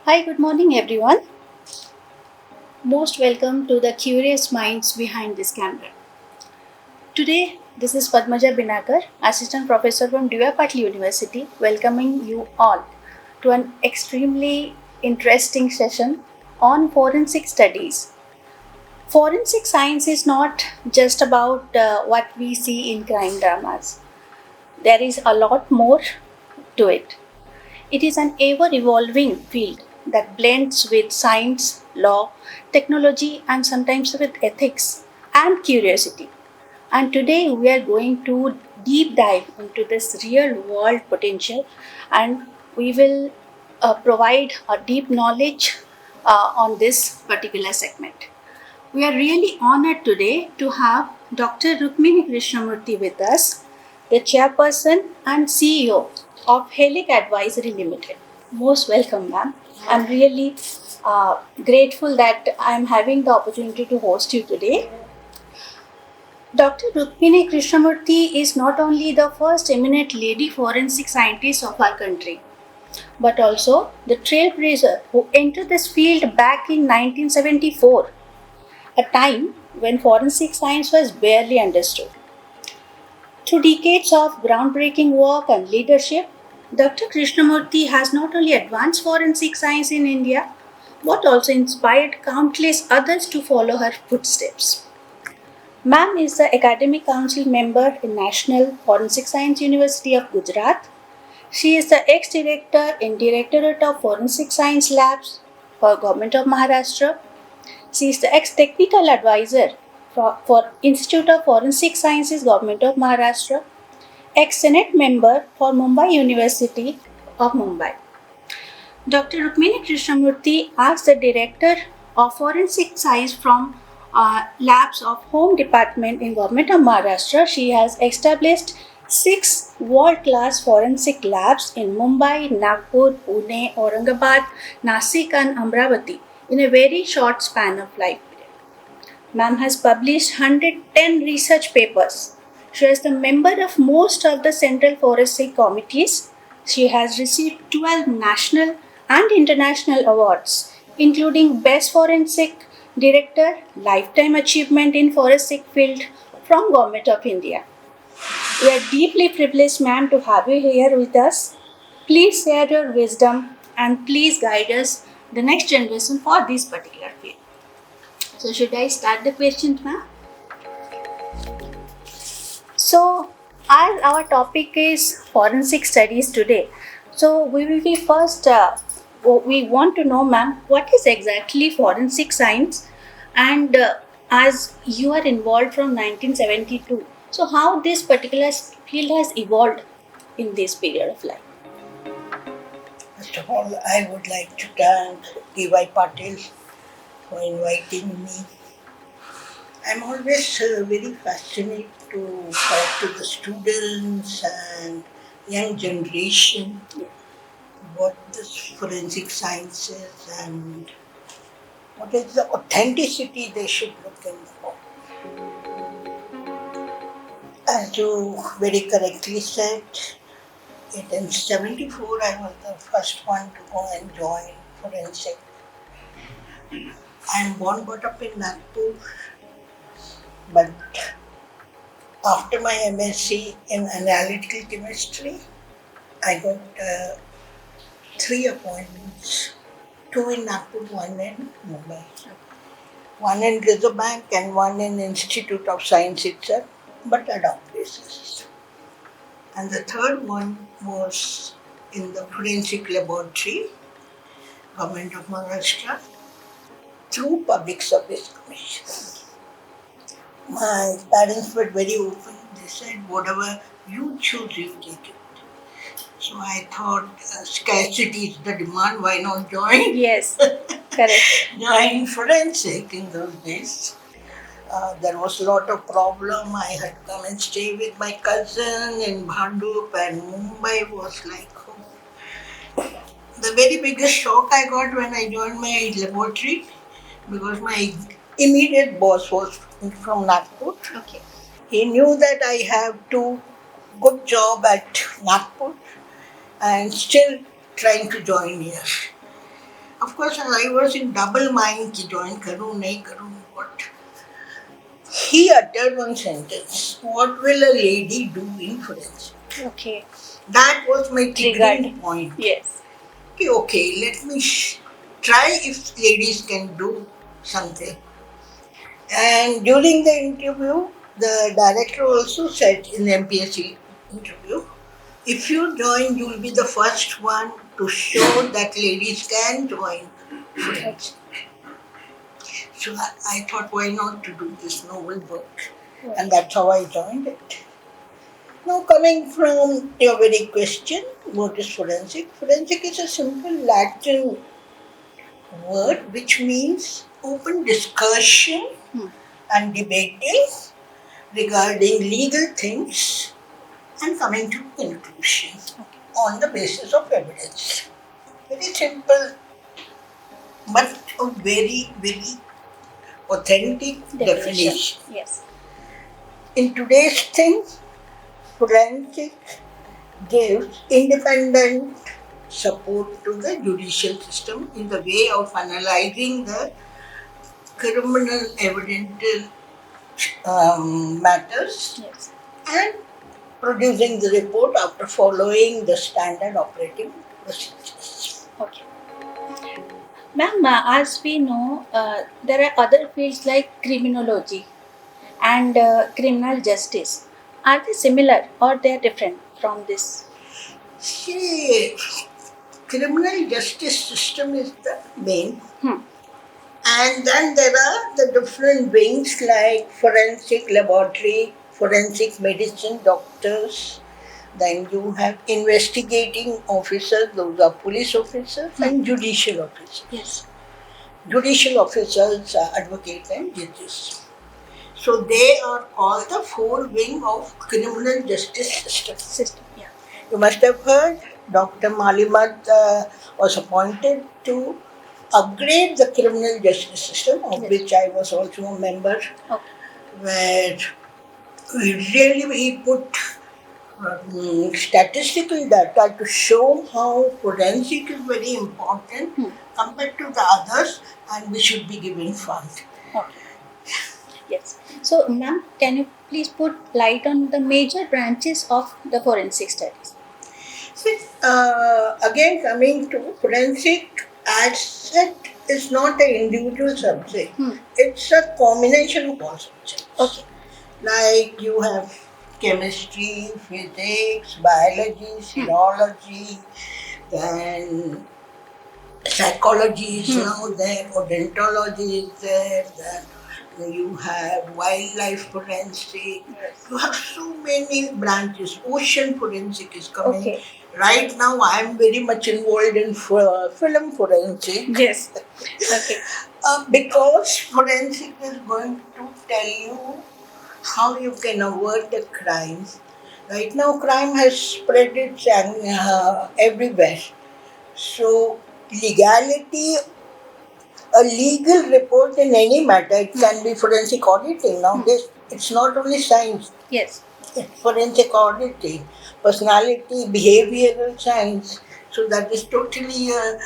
Hi, good morning, everyone. Most welcome to the curious minds behind this camera. Today, this is Padmaja Binakar, Assistant Professor from Divya Patil University, welcoming you all to an extremely interesting session on forensic studies. Forensic science is not just about what we see in crime dramas. There is a lot more to it. It is an ever evolving field that blends with science, law, technology, and sometimes with ethics and curiosity. And today we are going to deep dive into this real world potential, and we will provide a deep knowledge on this particular segment. We are really honored today to have Dr. Rukmini Krishnamurthy with us, the chairperson and CEO of Helic Advisory Limited. Most welcome, ma'am. I'm really grateful that I'm having the opportunity to host you today. Dr. Rukmini Krishnamurthy is not only the first eminent lady forensic scientist of our country, but also the trailblazer who entered this field back in 1974, a time when forensic science was barely understood. Through decades of groundbreaking work and leadership, Dr. Krishnamurthy has not only advanced forensic science in India, but also inspired countless others to follow her footsteps. Ma'am is the Academic Council member in National Forensic Science University of Gujarat. She is the ex-director in Directorate of Forensic Science Labs for Government of Maharashtra. She is the ex-technical advisor for Institute of Forensic Sciences, Government of Maharashtra, ex-Senate member for Mumbai University of Mumbai. Dr. Rukmini Krishnamurthy asked the Director of Forensic Science from Labs of Home Department in Government of Maharashtra. She has established 6 world-class forensic labs in Mumbai, Nagpur, Pune, Aurangabad, Nasik and Amravati in a very short span of life. Ma'am has published 110 research papers. She is the member of most of the Central Forensic Committees. She has received 12 national and international awards, including Best Forensic Director, Lifetime Achievement in Forensic Field from Government of India. We are deeply privileged, ma'am, to have you here with us. Please share your wisdom and please guide us, the next generation, for this particular field. So, should I start the questions, ma'am? So, as our topic is forensic studies today, so we will be first. We want to know, ma'am, what is exactly forensic science, and as you are involved from 1972, so how this particular field has evolved in this period of life. First of all, I would like to thank D.Y. Patil for inviting me. I'm always very fascinated to talk to the students and young generation what this forensic science is and what is the authenticity they should look in for. As you very correctly said, in 74 I was the first one to go and join forensic. I'm born brought up in Nagpur, but after my MSc in analytical chemistry, I got 3 appointments, 2 in Nagpur, 1 in Mumbai, one in Reserve Bank and one in Institute of Science itself, but ad hoc basis. And the third one was in the Forensic Laboratory, Government of Maharashtra, through Public Service Commission. My parents were very open. They said, whatever you choose, you take it. So I thought, scarcity is the demand, why not join? Yes, correct. Join forensic in those days. There was a lot of problem. I had to come and stay with my cousin in Bhandup, and Mumbai was like home. The very biggest shock I got when I joined my laboratory, because my immediate boss was from Nagpur. Okay. He knew that I have to good job at Nagpur and still trying to join here. of course, I was in double mind कि join करूँ नहीं करूँ what. He uttered one sentence. What will a lady do in forensic? Okay. That was my Triggered. triggering point. Yes. Okay, let me try if ladies can do something. And during the interview, the director also said in the MPSC interview, if you join, you will be the first one to show that ladies can join forensic. So I thought, why not to do this noble work? And that's how I joined it. Now, coming from your very question, what is forensic? Forensic is a simple Latin word which means open discussion and debating regarding legal things and coming to conclusion on the basis of evidence. Very simple, but a very, very authentic definition. Yes. In today's thing, forensic gives independent support to the judicial system in the way of analyzing the criminal evidential matters Yes. and producing the report after following the standard operating procedures. Okay. Ma'am, as we know, there are other fields like criminology and criminal justice. Are they similar or they are different from this? See, criminal justice system is the main. And then there are the different wings like forensic laboratory, forensic medicine doctors. Then you have investigating officers, those are police officers, and judicial officers. Yes. Judicial officers are advocates and judges. So they are called the four wing of criminal justice system. Yeah. You must have heard Dr. Malimat was appointed to upgrade the criminal justice system, of which I was also a member, where he put statistical data to show how forensic is very important compared to the others, and we should be given funds. Yes. So, ma'am, can you please put light on the major branches of the forensic studies? Again, coming to forensic as such is not an individual subject. It's a combination of all subjects. Okay. Like you have chemistry, physics, biology, serology, then psychology is now there, odontology is there, then you have wildlife forensic. You have so many branches. Ocean forensic is coming. Okay. Right now, I am very much involved in film forensic. Yes. Okay. Because forensic is going to tell you how you can avert a crime. Right now, crime has spread its everywhere. So, legality, a legal report in any matter, it can be forensic auditing. Now, it's not only science. Yes. It's forensic auditing, personality, behavioral science. So that is totally a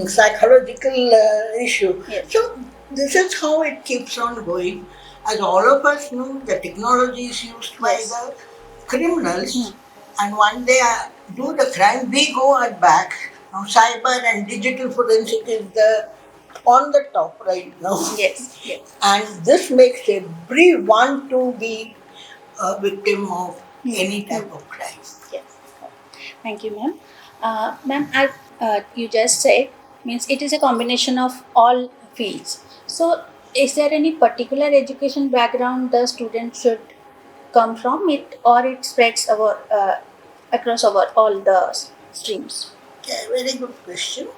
psychological issue. Yes. So this is how it keeps on going. As all of us know, the technology is used by the criminals, and when they do the crime, we go at back. Now, cyber and digital forensic is on the top right now. Yes. Yes. And this makes everyone to be a victim of any type of crime. Yes. Thank you, ma'am. Ma'am, as you just said, means it is a combination of all fields. So, is there any particular education background the student should come from it, or it spreads across all the streams? Okay, very good question.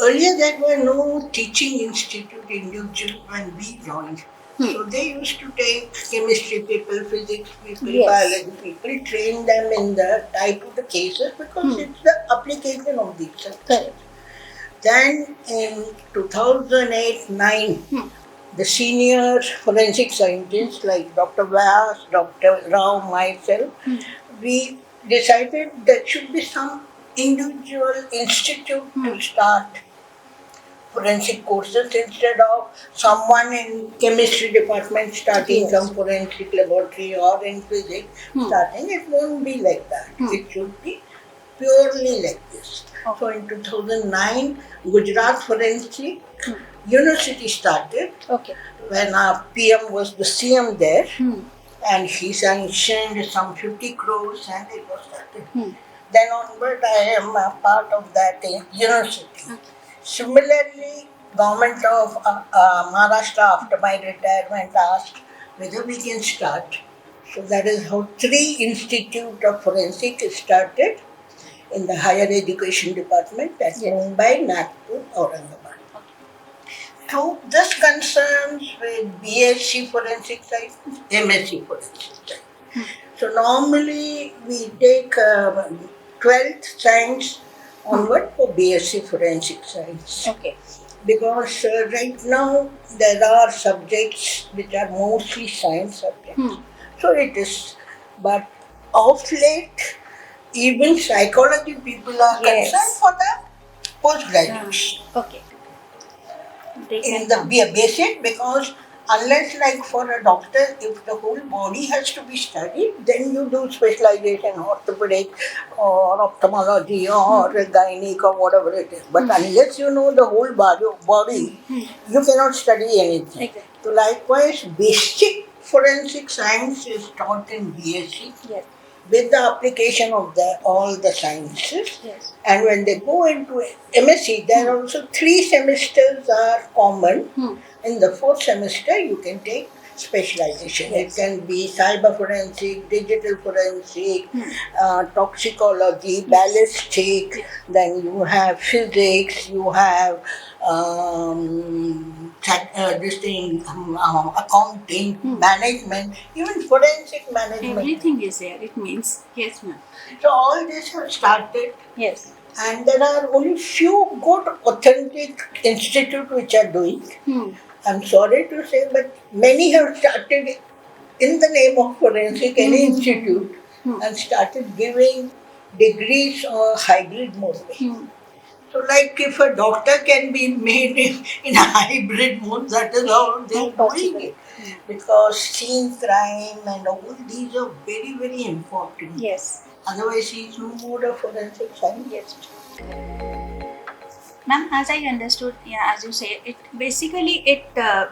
Earlier, there were no teaching institute individual when we joined. So they used to take chemistry people, physics people, biology people, train them in the type of the cases because it's the application of these subjects. Then in 2008-9, the senior forensic scientists like Dr. Vyas, Dr. Rao, myself, we decided there should be some individual institute to start forensic courses instead of someone in chemistry department starting Yes. some forensic laboratory or in physics starting. It won't be like that. It should be purely like this. Okay. So in 2009, Gujarat Forensic University started Okay. when our PM was the CM there, Hmm. and he sanctioned some 50 crores and it was started. Hmm. Then onward, I am a part of that university. Similarly, government of Maharashtra after my retirement asked whether we can start. So that is how 3 institute of forensic started in the higher education department at Yes. Mumbai, Nagpur, Aurangabad. So this concerns with BSc forensic science, MSc forensic science. So normally we take 12th science onward for BSc forensic science. Okay. Because right now there are subjects which are mostly science subjects. So it is, but of late, even psychology people are Yes. concerned for the postgraduates Okay. They in can the come. basic, because unless like for a doctor, if the whole body has to be studied, then you do specialization, orthopedic or ophthalmology or gynec or whatever it is. But unless you know the whole body, you cannot study anything. Exactly. So likewise, basic forensic science is taught in BSc Yes. with the application of all the sciences. Yes. And when they go into MSc, there are also 3 semesters are common. In the 4th semester, you can take specialization. Yes. It can be cyber forensic, digital forensic, toxicology, ballistic. Then you have physics. You have this thing, accounting, management, even forensic management. Everything is there. It means yes, ma'am. So all this have started, Yes. and there are only few good authentic institutes which are doing. I'm sorry to say, but many have started in the name of forensic any institute and started giving degrees or hybrid mode. So like if a doctor can be made in a hybrid mode, that is how they are doing it. Because scene crime and all these are very, very important. Yes. Otherwise, he is no more a forensic scientist. Yes. Ma'am, as I understood, yeah, as you say, it basically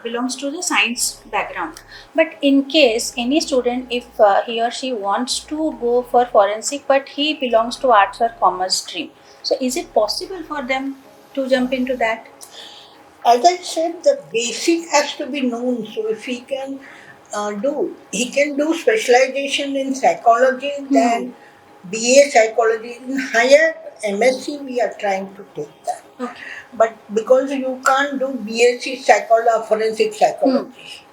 belongs to the science background. But in case any student, if he or she wants to go for forensic, but he belongs to arts or commerce stream, so is it possible for them to jump into that? As I said, the basic has to be known. So if he can he can do specialization in psychology, then BA psychology. In higher MSc, we are trying to take that. Okay. But because you can't do BSc psychology, forensic psychology,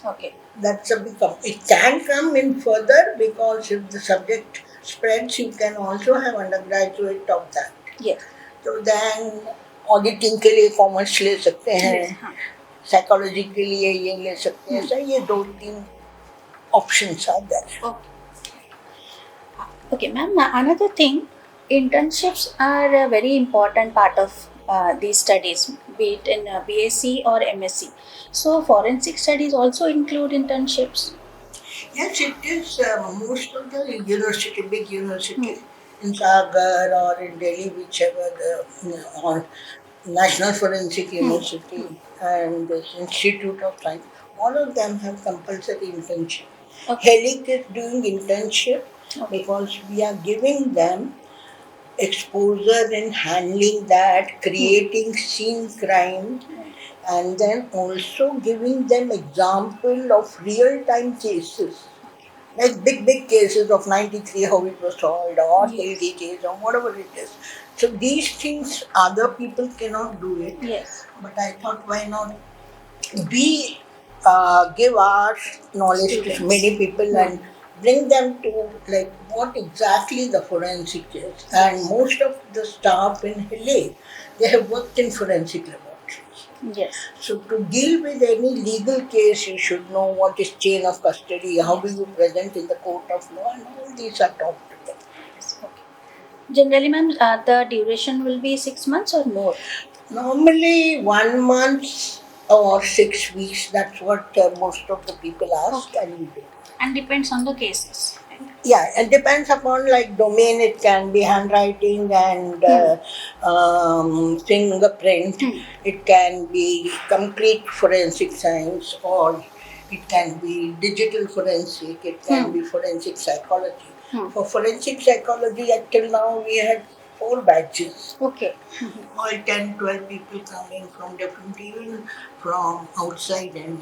Okay. that's a big it can come in further, because if the subject spreads, you can also have undergraduate of that. Yes. तो then auditing के लिए commerce ले सकते हैं, psychology के लिए ये ले सकते हैं. सर ये 2-3 options are there. Okay, ma'am. Another thing, internships are a very important part of these studies, be it in BSc or MSc. So, forensic studies also include internships. Yes, it is. Most of the university, big university, in Sagar or in Delhi, whichever, or National Forensic University and this Institute of Science, all of them have compulsory internship. Okay. Helic is doing internship because we are giving them exposure in handling that, creating scene crime, and then also giving them example of real-time cases. Like big cases of 93, how it was solved, or Hildi case, or whatever it is. So these things other people cannot do it. Yes. But I thought, why not we give our knowledge to many people and bring them to like what exactly the forensic is. And most of the staff in Hilli, they have worked in forensic laboratories. Yes. So to deal with any legal case, you should know what is chain of custody, how do you present in the court of law, and all these are taught to them. Yes. Okay. Generally, ma'am, the duration will be 6 months or more. Normally 1 month or 6 weeks. That's what most of the people ask, Okay. and we do. And depends on the cases. Right? Yeah, it depends upon like domain. It can be handwriting and Hmm. fingerprint. Hmm. It can be complete forensic science, or it can be digital forensic. It can Hmm. be forensic psychology. Hmm. For forensic psychology, until now we had 4 batches. Okay. All 10, 12 people coming from different, even from outside in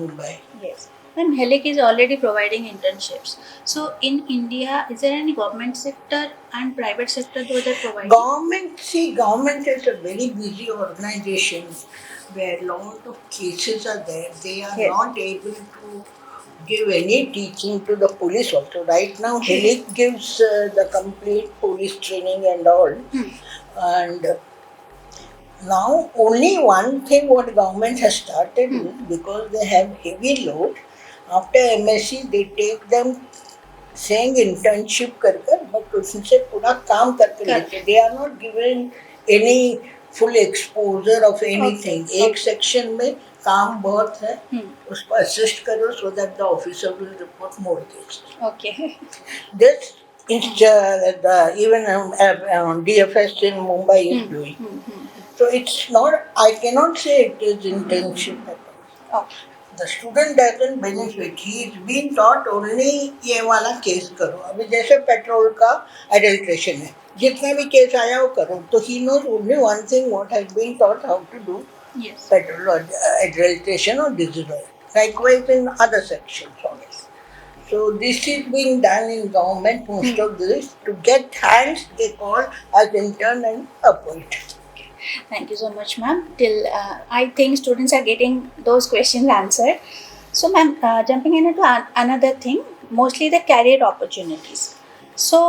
Mumbai. Yes. And Helic is already providing internships. So in India, is there any government sector and private sector those are providing? Government is a very busy organization where a lot of cases are there. They are Yes. not able to give any teaching to the police also. Right now, Helic gives the complete police training and all. Hmm. And now only one thing what government has started Hmm. is because they have heavy load. After MSc, they take them saying internship कर कर but उससे पूरा काम करके Correct. लेते. They are not given any full exposure of anything. Okay. एक section में काम बहुत है, Hmm. उसको assist करो so that the officer will report more cases. Okay. This is even DFS in Mumbai is Hmm. doing. Hmm. Hmm. So it's not. I cannot say it is internship at all. Okay. The student doesn't benefit. He is being taught only ये वाला case करो. अभी जैसे petrol का adulteration है, जितने भी case आया वो करो. तो he knows only one thing what has been taught how to do Yes. petrol or adulteration or diesel oil. Likewise in other sections also. So this is being done in government. Most of this to get hands they call as intern and appoint. Thank you so much, ma'am. Till I think students are getting those questions answered. So, ma'am, jumping into another thing, mostly the career opportunities. So,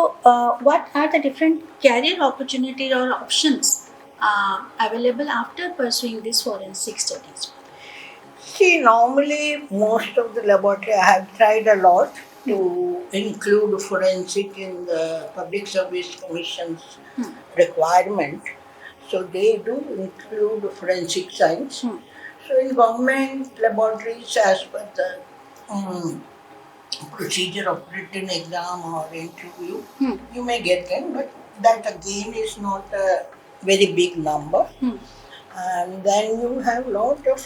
what are the different career opportunities or options available after pursuing this forensic studies? See, normally most of the laboratory I have tried a lot to include forensic in the Public Service Commission's Hmm. requirement. So they do include forensic science. Hmm. So in government laboratories, as per the procedure of written exam or interview, Hmm. you may get them, but that again is not a very big number. Hmm. And then you have lot of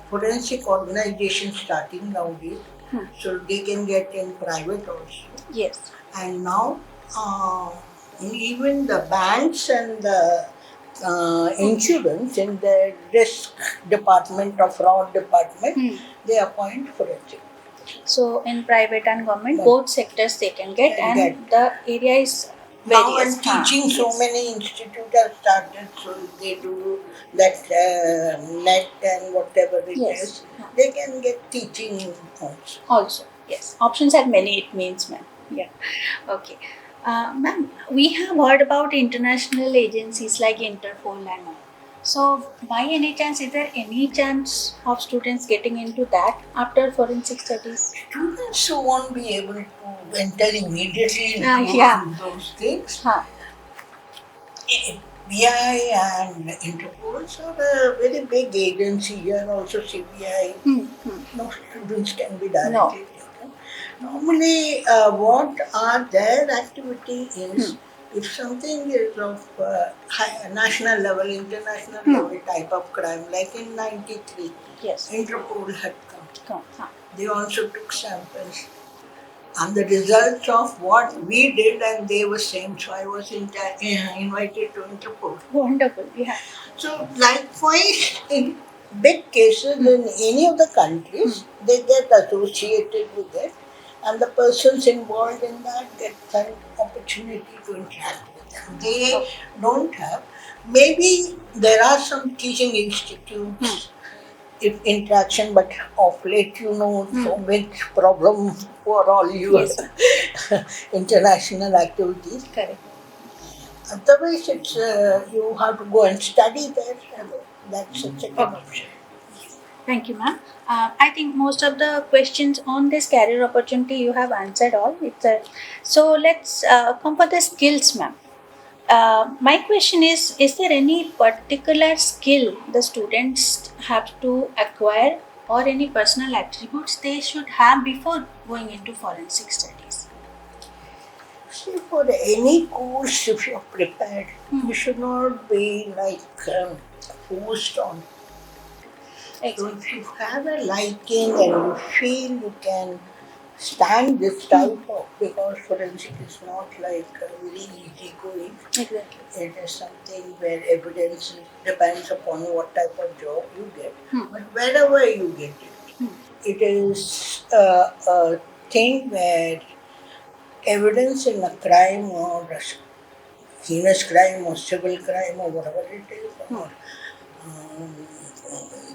forensic organizations starting nowadays, Hmm. so they can get in private also. Yes. And now even the banks and the insurance in the risk department or fraud department, Hmm. they appoint forensic. So, in private and government, Yeah. both sectors they can get, Can and get. the area is Now various. I'm teaching, so Yes. many institutes have started, so they do that net and whatever it Yes. is. They can get teaching also. Also, yes. Options are many, it means, ma'am. Yeah. Okay. Ma'am, we have heard about international agencies like Interpol and all. So, by any chance, is there any chance of students getting into that after forensic studies? Students who won't be able to enter immediately into Yeah. those things, Huh. FBI and Interpol are a very big agency here, also CBI. Hmm. Hmm. No students can be directly taken. Normally, what are their activity is if something is of national level, international level type of crime, like in '93, Yes. Interpol had come. Come. Huh. They also took samples. And the results of what we did and they were same. So I was invited to Interpol. Wonderful. Yeah. So likewise, in big cases in any of the countries, they get associated with it, and the persons involved in that get an opportunity to interact with them. They don't have. Maybe there are some teaching institutes interaction, but of late, so much problem for all your Yes. international activities. Correct. Otherwise, it's you have to go and study there. That's a second option. Thank you, ma'am. I think most of the questions on this career opportunity you have answered all. So let's come for the skills, ma'am. My question is there any particular skill the students have to acquire or any personal attributes they should have before going into forensic studies? See, for any course, if you're prepared, you should not be like forced on. So Exactly. if you have a liking and you feel you can stand this type of, because forensic is not like very easy going. Exactly. It is something where evidence depends upon what type of job you get. But wherever you get it, it is a thing where evidence in a crime or a heinous crime or civil crime or whatever it is, or um,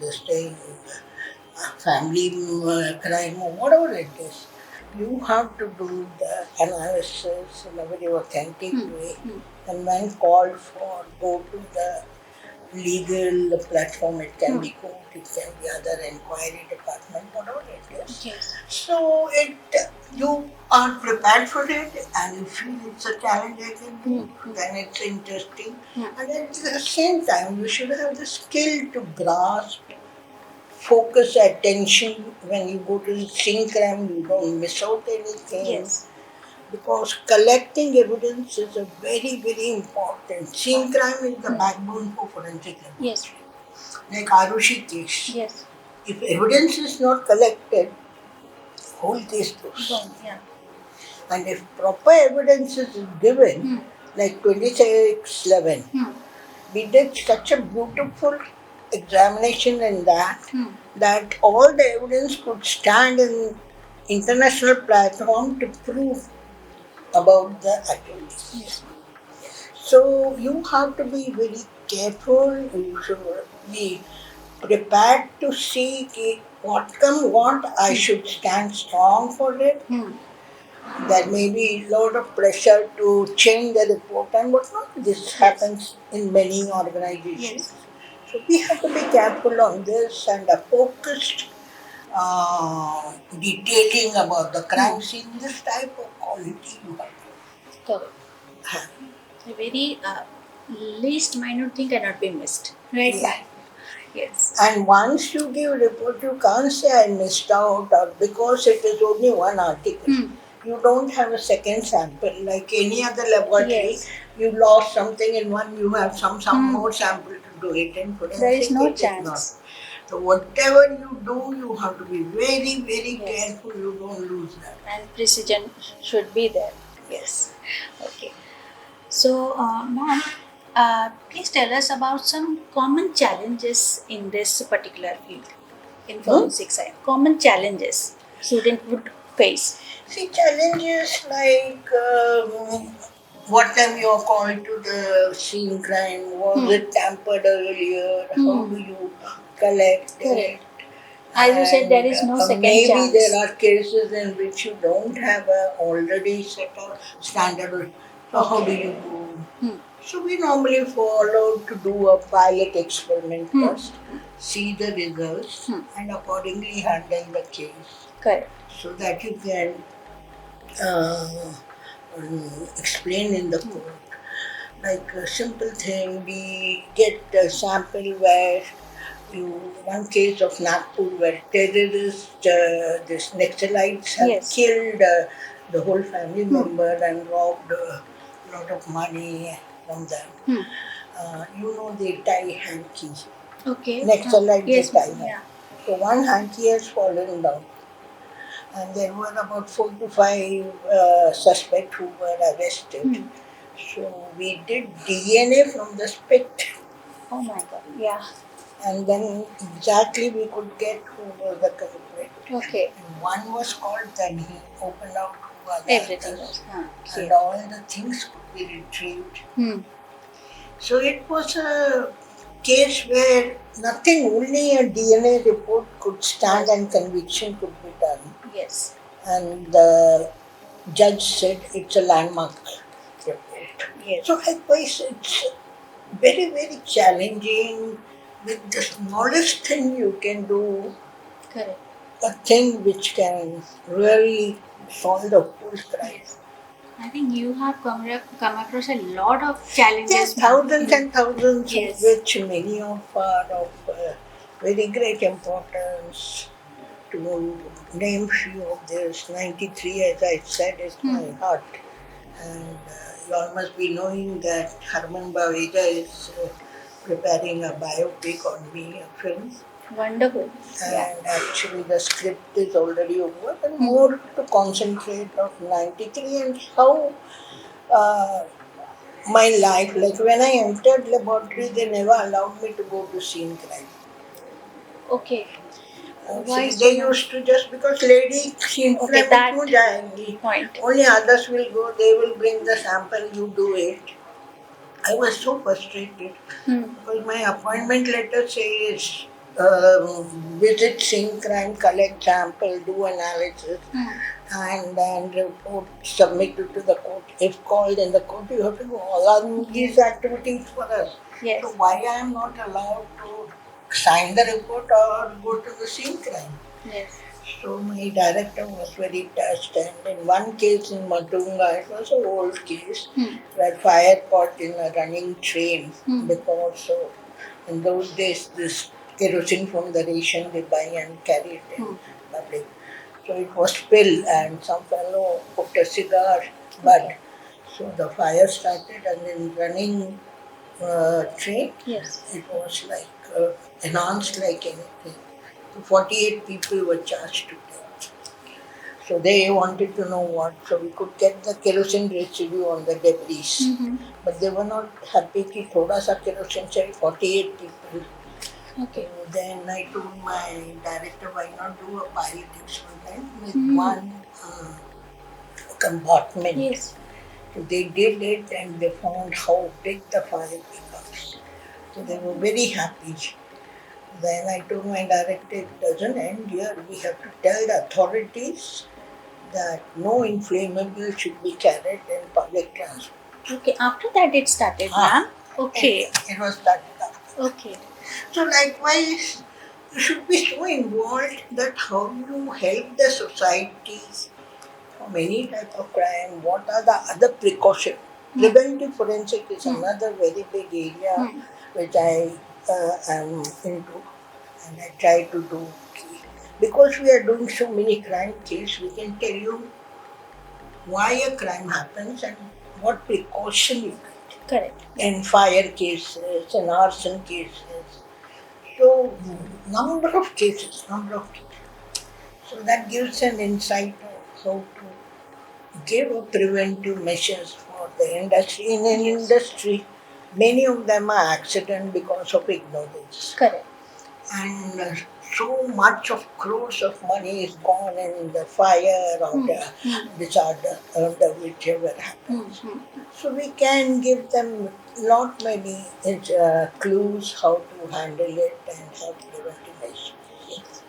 this thing, family crime or whatever it is, you have to do the analysis in a very authentic way. And when called for, go to the legal platform. It can be court, it can be other inquiry department, whatever it is. Yes. So you are prepared for it, and you feel it's a challenge I can do, then it's interesting. And at the same time, you should have the skill to grasp, focus attention when you go to the scene crime. You don't miss out anything. Yes. Because collecting evidence is a very, very important. Scene crime is the backbone for forensic evidence. Yes. Like Arushi case. Yes. If evidence is not collected, whole case goes. Gone. Yeah. And if proper evidence is given, like 2611, we did such a beautiful examination in that all the evidence could stand in international platform to prove about the activities. Yes. So you have to be very careful. You should be prepared to see what come what. I should stand strong for it. There may be a lot of pressure to change the report and whatnot. This happens in many organizations. Yes. So we have to be careful on this and a focused detailing about the crime scene. This type of quality you have to Correct. have. A very least minute thing cannot be missed. Right. Yeah. Yes. And once you give report, you can't say I missed out, or because it is only one article. You don't have a second sample like any other laboratory. Yes. You lost something in one, you have some more sample to do it in forensic. There is no it is chance. not. So whatever you do, you have to be very, very careful. You don't lose that. And precision should be there. Yes. Okay. So, ma'am, please tell us about some common challenges in this particular field, in forensic science. Common challenges student would face. See, challenges like what time you are called to the scene crime, was it tampered earlier, how do you collect it? Correct. As you said, there is no second maybe chance. there are cases in which you don't have a already set of standard. So how do you do? So we normally follow to do a pilot experiment first, see the results, and accordingly handle the case. Correct. So that you can explain in the court. Like a simple thing, we get a sample where one case of Nagpur where terrorists, this Naxalites have killed the whole family member and robbed a lot of money from them. They tie hanky. Okay. Naxalites Yes, tie hanky. yeah. So one hanky has fallen down. And there were about 4 to 5 suspects who were arrested. So we did DNA from the spit. Oh my God. Yeah. And then exactly we could get who was the culprit. Okay. And one was called, then he opened out who was Everything others. was. And all the things could be retrieved. So it was a case where nothing, only a DNA report could stand and conviction could be done. Yes. And the judge said it's a landmark report. Yes. So likewise, it's very, very challenging. With the smallest thing you can do, Correct. a thing which can really solve the whole crime. I think you have come across a lot of challenges. Yes, thousands and thousands, Yes. of which many of are of very great importance. To name few of this, 93, as I said, is my heart. And you all must be knowing that Harman Baweja is preparing a biopic on me, a film. Wonderful. Yeah. And actually the script is already over, and more to concentrate of 93 and how my life, like when I entered laboratory, they never allowed me to go to scene crime. Okay. Why See, so they much? used to, just because lady scene Okay, crime that क्यों जाएंगी? point. Only others will go, they will bring the sample, you do it. I was so frustrated because my appointment letter says visit scene crime, collect sample, do analysis, and then report submitted to the court. If called in the court, you have to do all of these activities for us. Yes. So why I am not allowed to sign the report or go to the scene crime? Yes. So my director was very touched, and in one case in Matunga, it was an old case where fire caught in a running train because in those days this kerosene from the ration they buy and carry it in public. So it was spill, and some fellow put a cigar butt. So the fire started, and in running train, Yes. it was like enhanced like anything. So 48 people were charged to death. So they wanted to know what, so we could get the kerosene residue on the debris. But they were not happy कि थोड़ा सा kerosene चाहिए 48 people. Okay. So then I told my director, why not do a pilot experiment with one compartment. Yes. So they did it, and they found how big the fire becomes. So they were very happy. Then I told my director, it doesn't end here. We have to tell the authorities that no inflammable should be carried in public transport. Okay. After that, it started, ma'am. Okay. It was started up. Okay. So likewise, you should be so involved that how you help the society from any type of crime, what are the other precautions. Preventive forensic is another very big area which I am into, and I try to do. Because we are doing so many crime cases, we can tell you why a crime happens and what precaution you take. Correct. In fire cases, in arson cases. So, number of cases. So that gives an insight of how to give a preventive measures for the industry. In an industry, many of them are accident because of ignorance. Correct. And so much of crores of money is gone in the fire or the disaster or the whichever happens. So we can give them not many clues how to handle it and have preventive measures. Yes.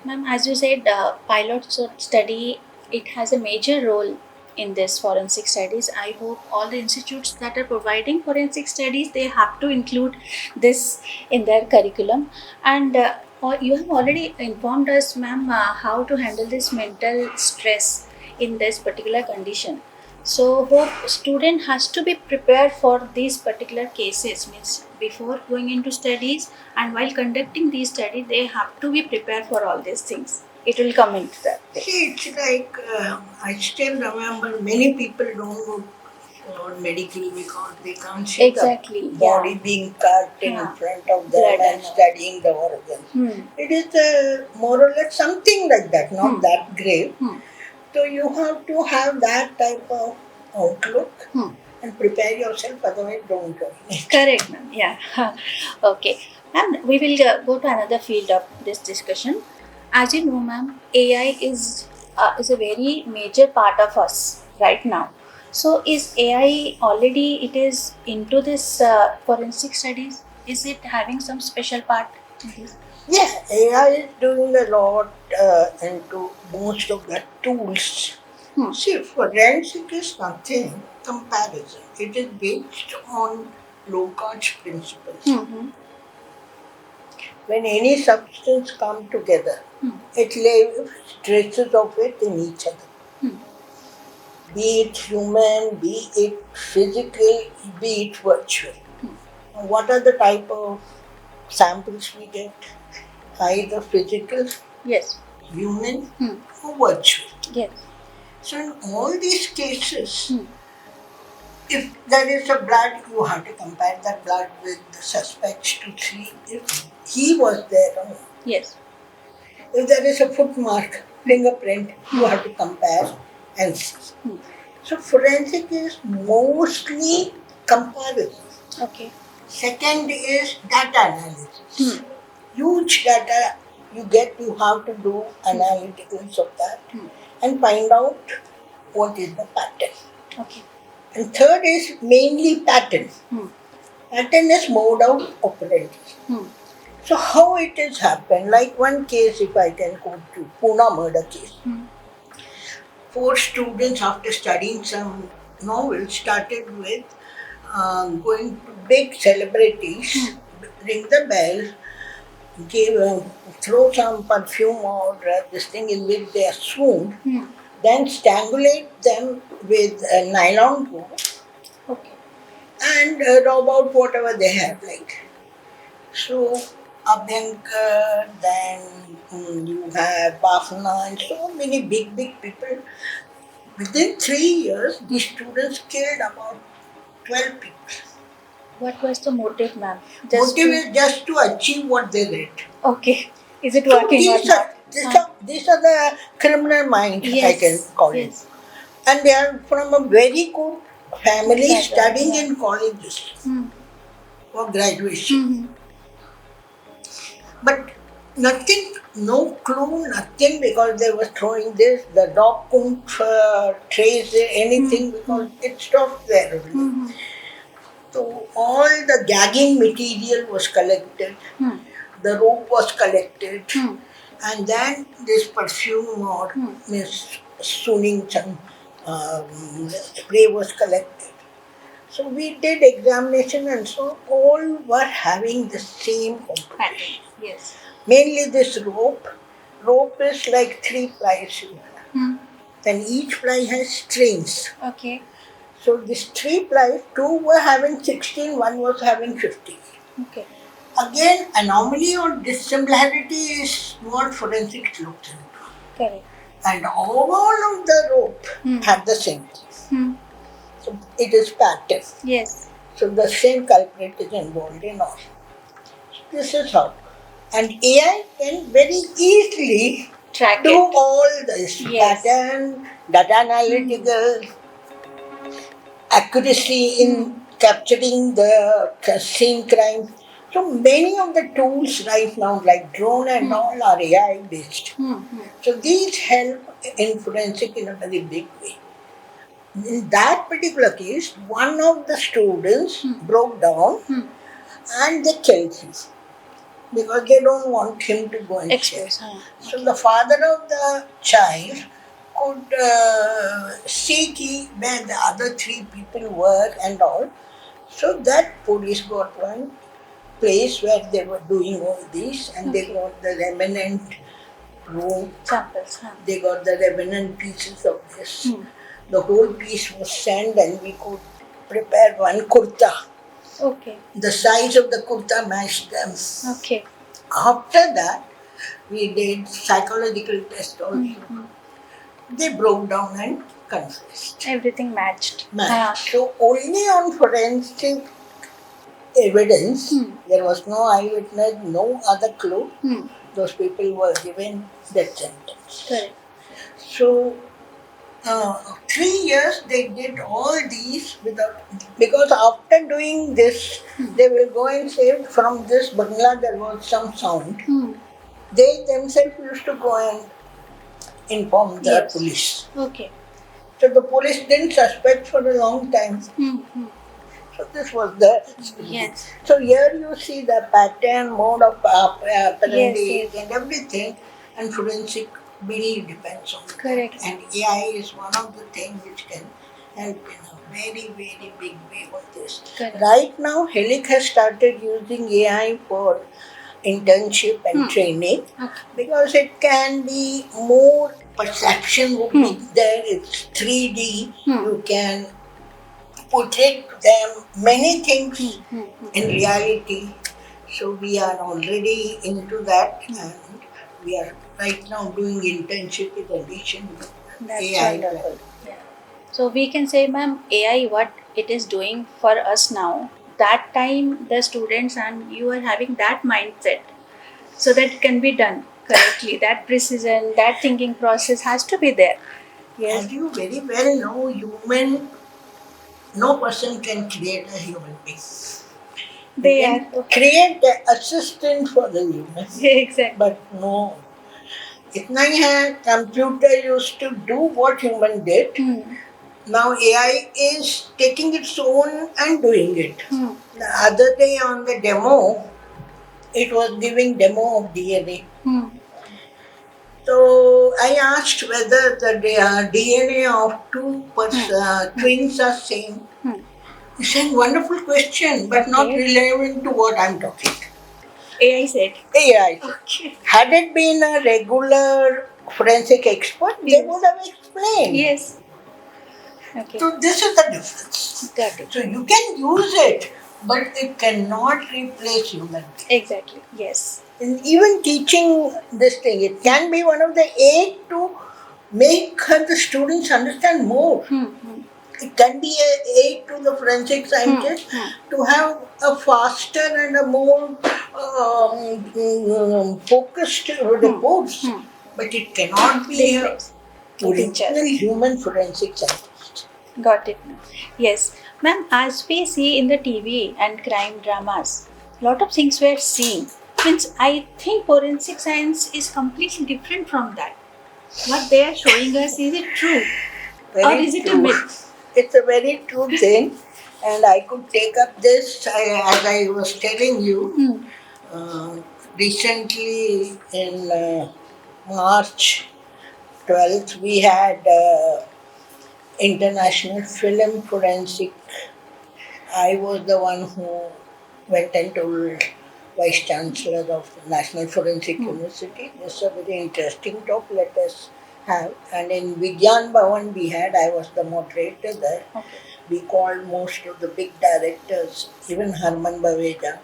Ma'am, as you said, pilot study, it has a major role in this forensic studies. I hope all the institutes that are providing forensic studies, they have to include this in their curriculum. And you have already informed us, ma'am, how to handle this mental stress in this particular condition. So hope student has to be prepared for these particular cases, means before going into studies and while conducting these studies they have to be prepared for all these things. It will come into that. See, it's like I still remember many people don't go for medical because they can't see Exactly, the body yeah. being cut in Yeah. front of them Blood and and all. studying the organs. It is more or less something like that, not that grave. So you have to have that type of outlook and prepare yourself, otherwise don't join it. Correct, ma'am. Yeah. Okay. And we will go to another field of this discussion. As you know, ma'am, AI is a very major part of us right now. So, is AI already it is into this forensic studies? Is it having some special part in this? Yeah, AI is doing a lot into most of the tools. See, forensic is nothing comparison. It is based on Locard's principles. When any substance come together, it leaves traces of it in each other. be it human, be it physical, be it virtual. What are the type of samples we get? Either physical, Yes. human, Hmm. or virtual. Yes. So in all these cases, Hmm. if there is a blood, you have to compare that blood with the suspects to see if he was there or not. Yes. If there is a footmark, fingerprint, you have to compare and see. Hmm. So forensic is mostly comparison. Okay. Second is data analysis. Hmm. Huge data you get, you have to do analyticals of that Hmm. and find out what is the pattern. Okay. And third is mainly pattern. Hmm. Pattern is mode of operandi. Hmm. So how it has happened, like one case if I can quote you, Pune murder case. Hmm. 4 students after studying some novels started with going to big celebrities, ring the bell, give, throw some perfume or this thing in which they are swooned, Hmm. then strangulate them with a nylon rope Okay. and rob out whatever they have, like. So, Abhyankar, then you have Bafna, and so many big people. Within 3 years, the students killed about 12 people. What was the motive, ma'am? Motive is just to achieve what they read. Okay. Is it So working or not? these are the criminal minds, I can Yes. call it. Yes. And they are from a very good family, Background, studying yeah. in colleges Hmm. for graduation. Hmm. But nothing, no clue, nothing, because they were throwing this. The dog couldn't trace anything because it stopped there only. Hmm. So all the gagging material was collected, Hmm. the rope was collected, Hmm. and then this perfume or Miss Suning spray was collected. So we did examination, and so all were having the same composition. Pattern. Yes. Mainly this rope. Rope is like 3 plies you have. Hmm. Then each ply has strings. Okay. So these 3 plies, 2 were having 16, one was having 15. Okay. Again, anomaly or dissimilarity is what forensics looks into. Correct. And all of the rope had the same thing. Hmm. So it is pattern. Yes. So the same culprit is involved in all. This is how. And AI can very easily Track do it. all this Yes. pattern, data analytical, accuracy in capturing the scene crime. So many of the tools right now, like drone and all, are AI based. Hmm. So these help in forensic in a very big way. In that particular case, one of the students broke down and they killed him because they don't want him to go and share. Expose. Huh. So the father of the child could see where the other 3 people were and all. So that police got one place where they were doing all this, and they got the remnant rope, Samples. Huh. they got the remnant pieces of this. The whole piece was sent, and we could prepare one kurta. Okay. The size of the kurta matched them. Okay. After that, we did psychological test also. They broke down and confessed. Everything matched. Matched. So only on forensic evidence, there was no eyewitness, no other clue. Those people were given death sentence. Correct. So 3 years they did all these without, because after doing this, they will go and say from this bangla there was some sound. They themselves used to go and inform the police. Okay. So the police didn't suspect for a long time. So this was the. Yes. So here you see the pattern, mode of operandi Yes. and everything, and forensic really depends on Correct. that. And AI is one of the things which can help in a very, very big way with this. Correct. Right now, Helic has started using AI for internship and training, Okay. because it can be more perception would be there. It's 3D. You can portray to them many things in reality. So we are already into that, and we are right now doing internship with addition with That's AI. wonderful. Yeah. So we can say, ma'am, AI, what it is doing for us now, that time the students and you are having that mindset so that it can be done correctly. That precision, that thinking process has to be there. Yes. As you very well know, no person can create a human being. You They can are. create the assistant for the human, Exactly. but no. इतना ही है, computer used to do what human did. Now AI is taking its own and doing it. The other day on the demo, it was giving demo of DNA. So I asked whether the DNA of two twins are same. He said, wonderful question, but not Okay. relevant to what I'm talking. AI said. AI. Okay. Had it been a regular forensic expert, they Yes. would have explained. Yes. Okay. So this is the difference. Got it. So you can use it, but it cannot replace human. Exactly. Yes. And even teaching this thing, it can be one of the aid to make the students understand more. It can be an aid to the forensic scientist to have a faster and a more focused reports. But it cannot be a Replace the teacher. original human forensic scientist. Got it. Yes. Ma'am, as we see in the TV and crime dramas, lot of things we are seeing. Means I think forensic science is completely different from that. What they are showing us, is it true? Or is it a myth? It's a very true thing, and I could take up this as I was telling you. Recently, in March 12th, we had International Film Forensic. I was the one who went and told Vice Chancellor of National Forensic University, this is a very interesting talk, let us have. And in Vigyan Bhavan I was the moderator there. Okay. We called most of the big directors, even Harman Baweja,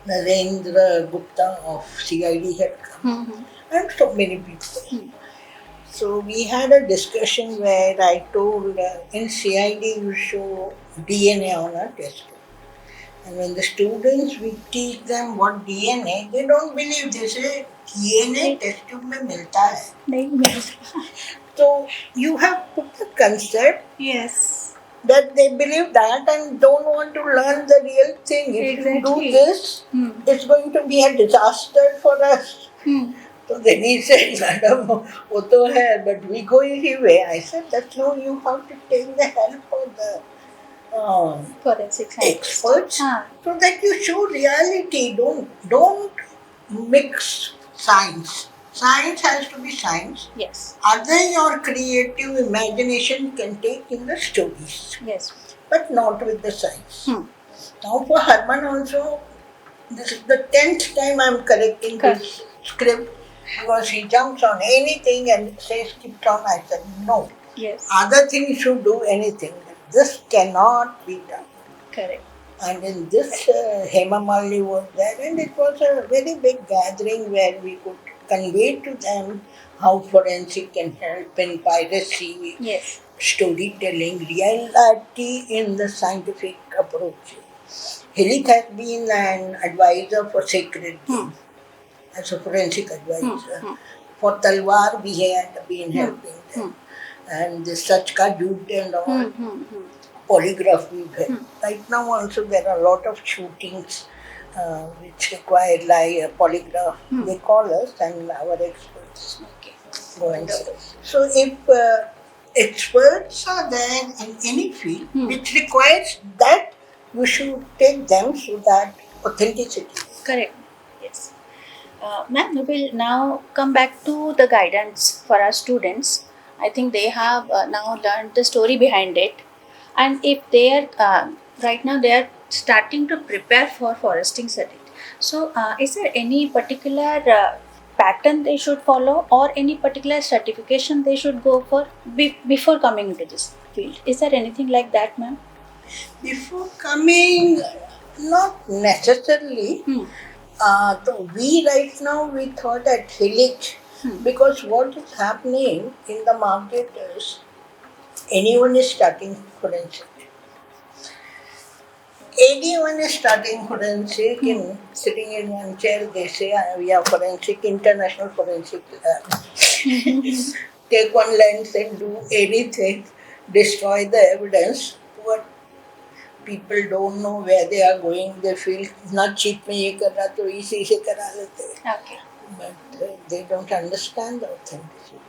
Narendra Gupta of CID had come, and so many people. So we had a discussion where I told in CID you show DNA on a test tube. And when the students, we teach them what DNA, they don't believe. They say DNA test tube में मिलता है. नहीं मिलता. So you have put the concept Yes. that they believe that and don't want to learn the real thing. If you Exactly. do this, it's going to be a disaster for us. So then he said, Madam, वो तो है, but we go anyway. I said, that's how you have to take the help of the Forensic science. experts, so that you show reality. Don't mix science. Science has to be science. Yes. Other your creative imagination can take in the stories, Yes. but not with the science. Now for Harman also, this is the 10th time I'm correcting this script, because he jumps on anything and says keep on. I said no. Yes. Other things should do anything. This cannot be done. Correct. And in this, Hema Malini was there, and it was a very big gathering where we could convey to them how forensic can help in piracy, Yes. storytelling, reality in the scientific approach. Hilik has been an advisor for Sacred Game, as a forensic advisor. For Talwar, we had been helping them. And the Sachka Jude and all, polygraph we've had. Right now also there are a lot of shootings which require polygraph. They call us and our experts go and say. So if experts are there in any field which requires that, you should take them so that authenticity. Correct. Yes. Ma'am, we will now come back to the guidance for our students. I think they have now learned the story behind it, and if they are right now they are starting to prepare for foresting study. So, is there any particular pattern they should follow, or any particular certification they should go for before coming into this field? Is there anything like that, ma'am? Before coming, not necessarily. Hmm. So we right now we thought at Helix, because what is happening in the market is anyone is starting forensic. Anyone is starting forensic in sitting in one chair, they say we are forensic, international forensic lab. Take one lens and do anything, destroy the evidence. What people don't know where they are going, they feel ना cheat में ये कर रहा तो इसी से करा लेते हैं. Okay. But they don't understand the authenticity.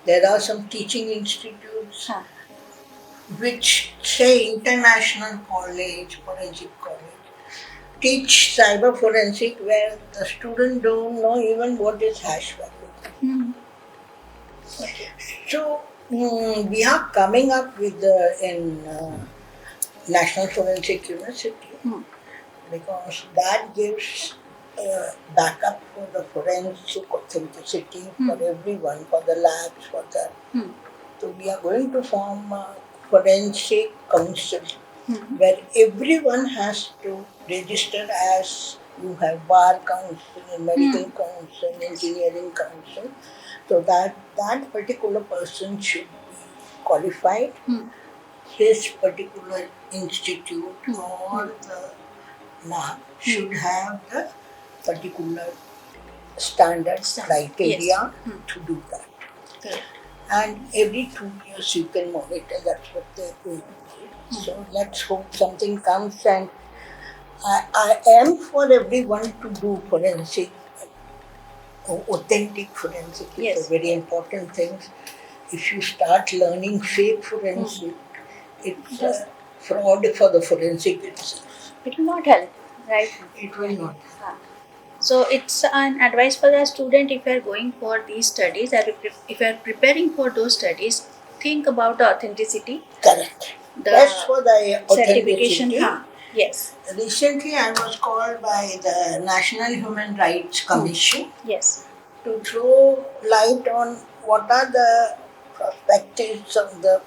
There are some teaching institutes Huh. which say international college, forensic college, teach cyber forensic where the student don't know even what is hash value. Hmm. So we are coming up with in National Forensic University because that gives backup for the forensic authenticity for everyone, for the labs, for the. So we are going to form a forensic council where everyone has to register as you have bar council, medical council, engineering council. So that particular person should be qualified. His particular institute or the lab should have the particular standards, criteria to do that. Correct. And every 2 years you can monitor, that's what they're going to do. So let's hope something comes, and I am for everyone to do forensic, authentic forensic is Yes. a very important thing. If you start learning fake forensic, it's a fraud for the forensic itself. It will not help, right? It will not. So it's an advice for the student if you are going for these studies, or if you are preparing for those studies, think about the authenticity, Correct. the That's for the certification. authenticity. Yes. Recently, I was called by the National Human Rights Commission Yes. to throw light on what are the perspectives of the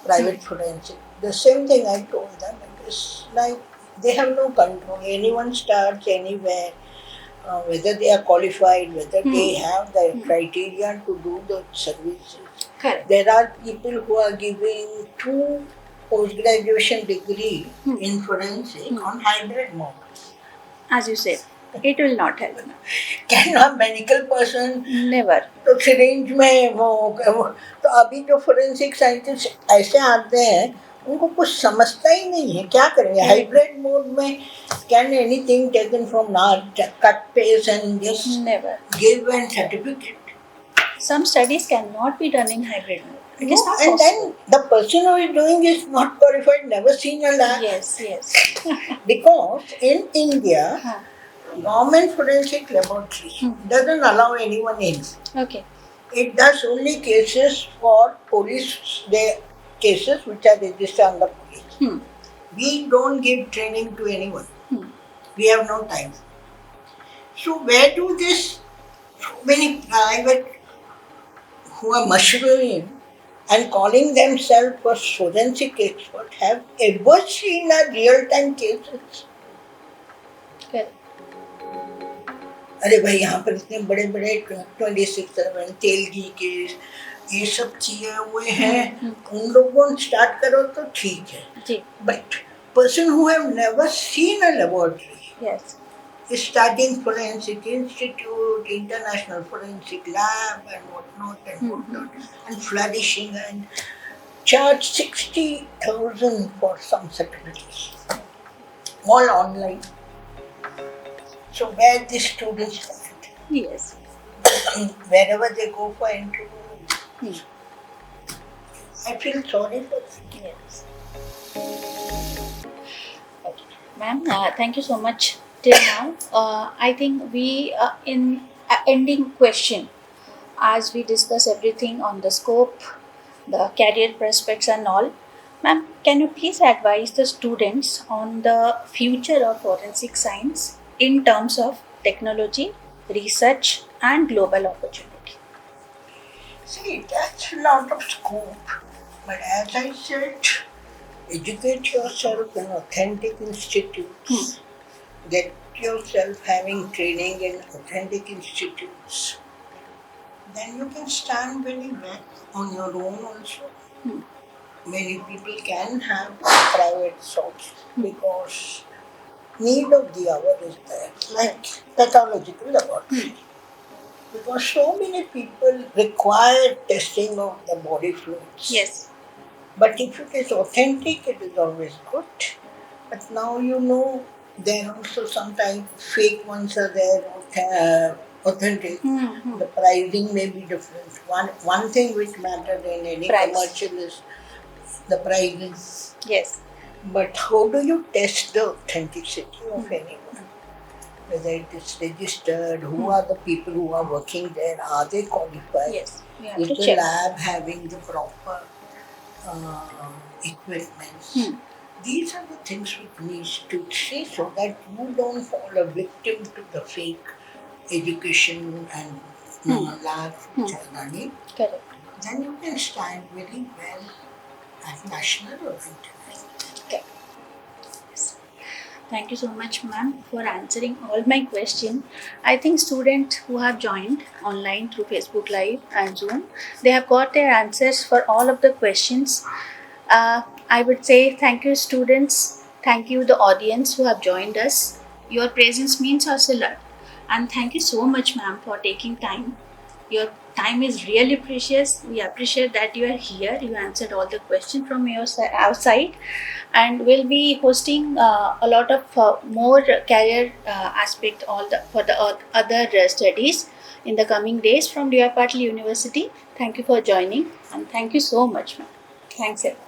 private forensic. The same thing I told them. It is like they have no control. Anyone starts anywhere, whether they are qualified, whether they have the criteria to do the services. Correct. There are people who are giving 2 post-graduation degree in forensic on hybrid mode. As you said, it will not help. Can a medical person Never. तो syringe में वो तो अभी जो forensic scientist ऐसे आते हैं उनको कुछ समझता ही नहीं है, क्या करेंगे हाइब्रिड मोड में. Can anything taken from not cut paste and just Never. Give an certificate. Some studies cannot be done in hybrid mode. It is not And possible. then the person who is doing is not qualified, never seen a lab. Yes, yes. Because in India, Huh. government forensic laboratory doesn't allow anyone in. Okay. It does only cases for police, the cases which are registered on the police. We don't give training to anyone. We have no time. So where do this so many private who are mushrooming and calling themselves for forensic expert have ever seen a real-time cases? Correct. अरे भाई यहाँ पर इतने बड़े बड़े 26/7 Telgi case ये सब चीजें हुए हैं, उन लोगों ने स्टार्ट करो तो ठीक है. जी. But person who have never seen a laboratory Yes. is starting forensic institute, international forensic lab and whatnot and flourishing and charge 60,000 for some certificates, all online. So where the students stand, Yes. wherever they go for interview, I feel sorry for them. Yes. Ma'am, thank you so much. Till now, I think we in ending question, as we discuss everything on the scope, the career prospects and all. Ma'am, can you please advise the students on the future of forensic science? in terms of technology, research, and global opportunity? See, that's a lot of scope. But as I said, educate yourself in authentic institutes. Get yourself having training in authentic institutes. Then you can stand very well on your own also. Many people can have private shops because need of the hour is there, like pathological laboratory. Because so many people require testing of the body fluids. Yes. But if it is authentic, it is always good. But now you know there are also sometimes fake ones are there, authentic. The pricing may be different. One thing which matters in any Price. commercial is the prices. Yes. But how do you test the authenticity of anyone? Whether it is registered, who are the people who are working there, are they qualified? Yes. We have Is to the check. lab having the proper equipment? These are the things which needs to see so that you don't fall a victim to the fake education and labs which are running. Correct. Then you can stand very well at national or international. Okay. Thank you so much, ma'am, for answering all my questions. I think students who have joined online through Facebook Live and Zoom, they have got their answers for all of the questions. I would say thank you, students. Thank you, the audience who have joined us. Your presence means us a lot. And thank you so much, ma'am, for taking time. Your time is really precious. We appreciate that you are here. You answered all the questions from your outside, and we'll be hosting a lot of more career aspect all the for the other studies in the coming days from DY Patil University. Thank you for joining, and thank you so much, ma'am. Thanks, everyone.